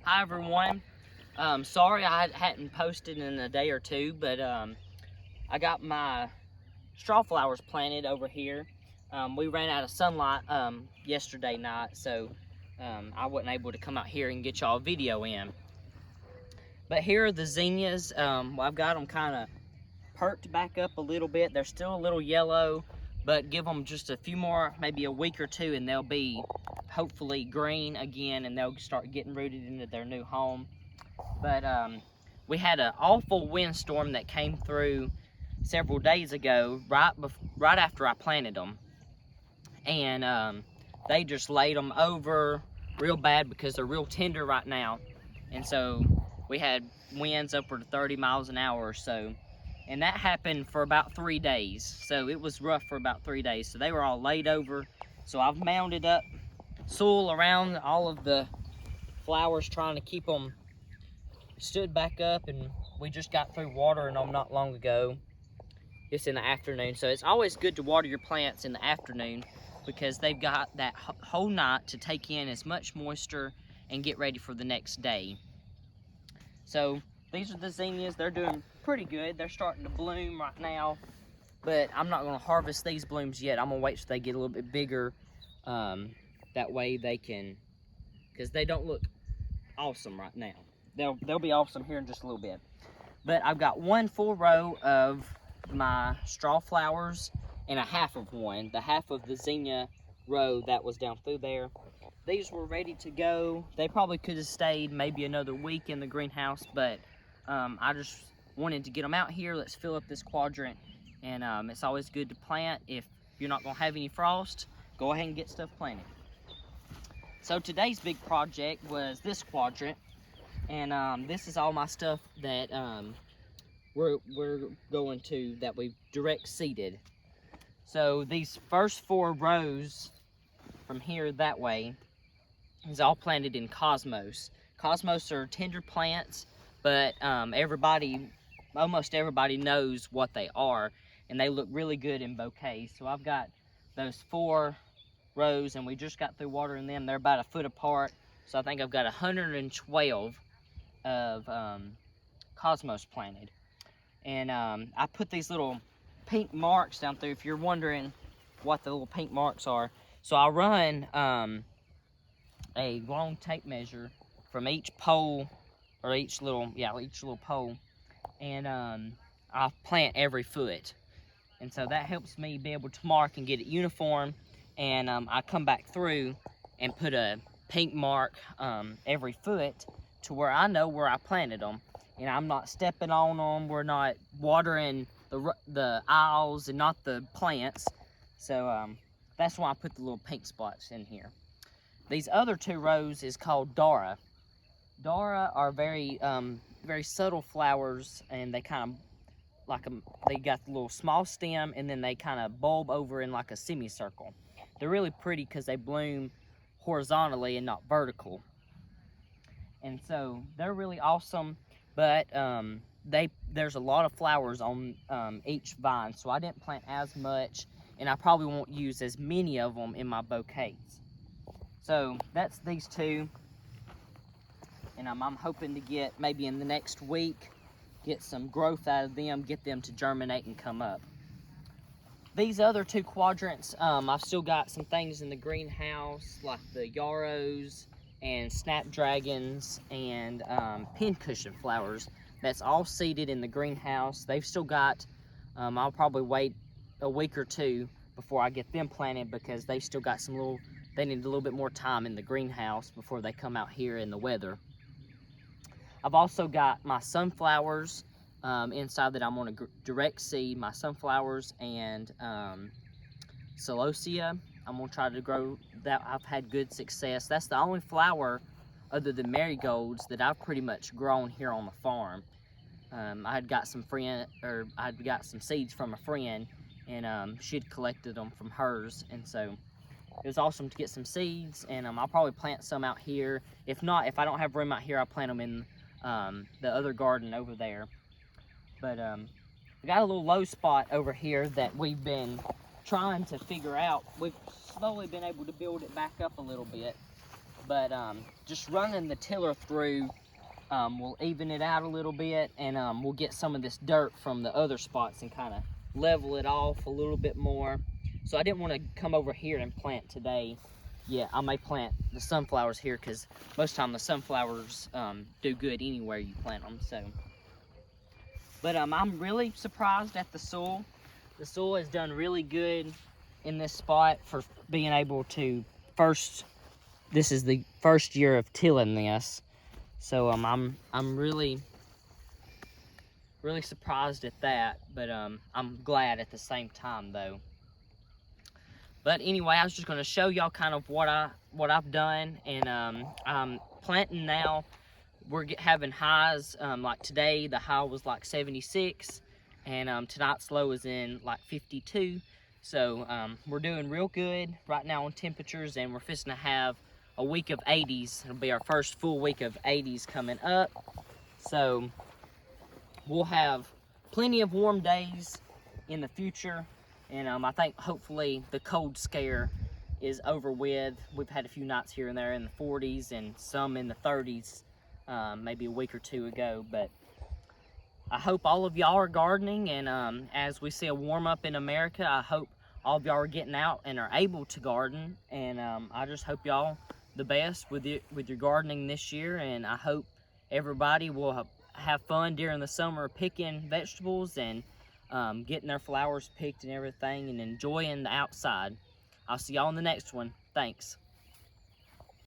Hi everyone. Sorry I hadn't posted in a day or two, but I got my straw flowers planted over here. We ran out of sunlight yesterday night, so I wasn't able to come out here and get y'all a video in. But here are the zinnias. I've got them kind of perked back up a little bit. They're still a little yellow, but give them just a few more, maybe a week or two, and they'll be hopefully green again, and they'll start getting rooted into their new home. But we had an awful windstorm that came through several days ago, right after I planted them, and they just laid them over real bad because they're real tender right now. And so we had winds upward of 30 miles an hour or so, and that happened for about 3 days. So it was rough for about 3 days. So they were all laid over. So I've mounded up soil around all of the flowers, trying to keep them stood back up, and we just got through watering them not long ago, just in the afternoon. So it's always good to water your plants in the afternoon because they've got that whole night to take in as much moisture and get ready for the next day. So these are the zinnias. They're doing pretty good. They're starting to bloom right now, but I'm not going to harvest these blooms yet. I'm going to wait till they get a little bit bigger. That way they can, because they don't look awesome right now. They'll be awesome here in just a little bit. But I've got one full row of my straw flowers and a half of one. The half of the zinnia row that was down through there. These were ready to go. They probably could have stayed maybe another week in the greenhouse, but I just wanted to get them out here. Let's fill up this quadrant. And it's always good to plant. If you're not going to have any frost, go ahead and get stuff planted. So today's big project was this quadrant. And this is all my stuff that we're going to, that we've direct seeded. So these first 4 rows from here that way is all planted in cosmos. Cosmos are tender plants, but almost everybody knows what they are, and they look really good in bouquets. So I've got those 4 rows, and we just got through watering them. They're about a foot apart, so I think I've got 112 of cosmos planted. And I put these little pink marks down through, if you're wondering what the little pink marks are. So I run a long tape measure from each pole, or each little pole, and I plant every foot. And so that helps me be able to mark and get it uniform. And I come back through and put a pink mark every foot, to where I know where I planted them, and I'm not stepping on them. We're not watering the aisles and not the plants. So that's why I put the little pink spots in here. These other 2 rows is called Dara. Dara are very subtle flowers, and they kind of they got the little small stem, and then they kind of bulb over in like a semicircle. They're really pretty because they bloom horizontally and not vertical. And so they're really awesome, but there's a lot of flowers on each vine, so I didn't plant as much, and I probably won't use as many of them in my bouquets. So that's these 2, and I'm hoping to get, maybe in the next week, get some growth out of them, get them to germinate and come up. These other 2 quadrants, I've still got some things in the greenhouse, like the yarrows and snapdragons and pincushion flowers. That's all seeded in the greenhouse. They've still got, I'll probably wait a week or 2 before I get them planted, because they still got they need a little bit more time in the greenhouse before they come out here in the weather. I've also got my sunflowers inside that I'm going to direct seed. My sunflowers and celosia. I'm going to try to grow that. I've had good success. That's the only flower other than marigolds that I've pretty much grown here on the farm. I had got some seeds from a friend, and she'd collected them from hers, and so it was awesome to get some seeds. And I'll probably plant some out here. If not, if I don't have room out here, I'll plant them in the other garden over there. But we got a little low spot over here that we've been trying to figure out. We've slowly been able to build it back up a little bit, but just running the tiller through will even it out a little bit, and we'll get some of this dirt from the other spots and kind of level it off a little bit more. So I didn't want to come over here and plant today. Yeah, I may plant the sunflowers here because most of the time the sunflowers do good anywhere you plant them. So, but I'm really surprised at the soil. The soil has done really good in this spot for being able to this is the first year of tilling this. So I'm really surprised at that, but I'm glad at the same time though. But anyway, I was just going to show y'all kind of what I've done, and I'm planting now. We're having highs, like today the high was like 76, and tonight's low is in like 52. So we're doing real good right now on temperatures, and we're fixing to have a week of 80s. It'll be our first full week of 80s coming up. So we'll have plenty of warm days in the future, and I think hopefully the cold scare is over with. We've had a few nights here and there in the 40s and some in the 30s, maybe a week or two ago. But I hope all of y'all are gardening, and as we see a warm up in America, I hope all of y'all are getting out and are able to garden. And I just hope y'all the best with your gardening this year, and I hope everybody will have fun during the summer picking vegetables and getting their flowers picked and everything, and enjoying the outside. I'll see y'all in the next one. Thanks.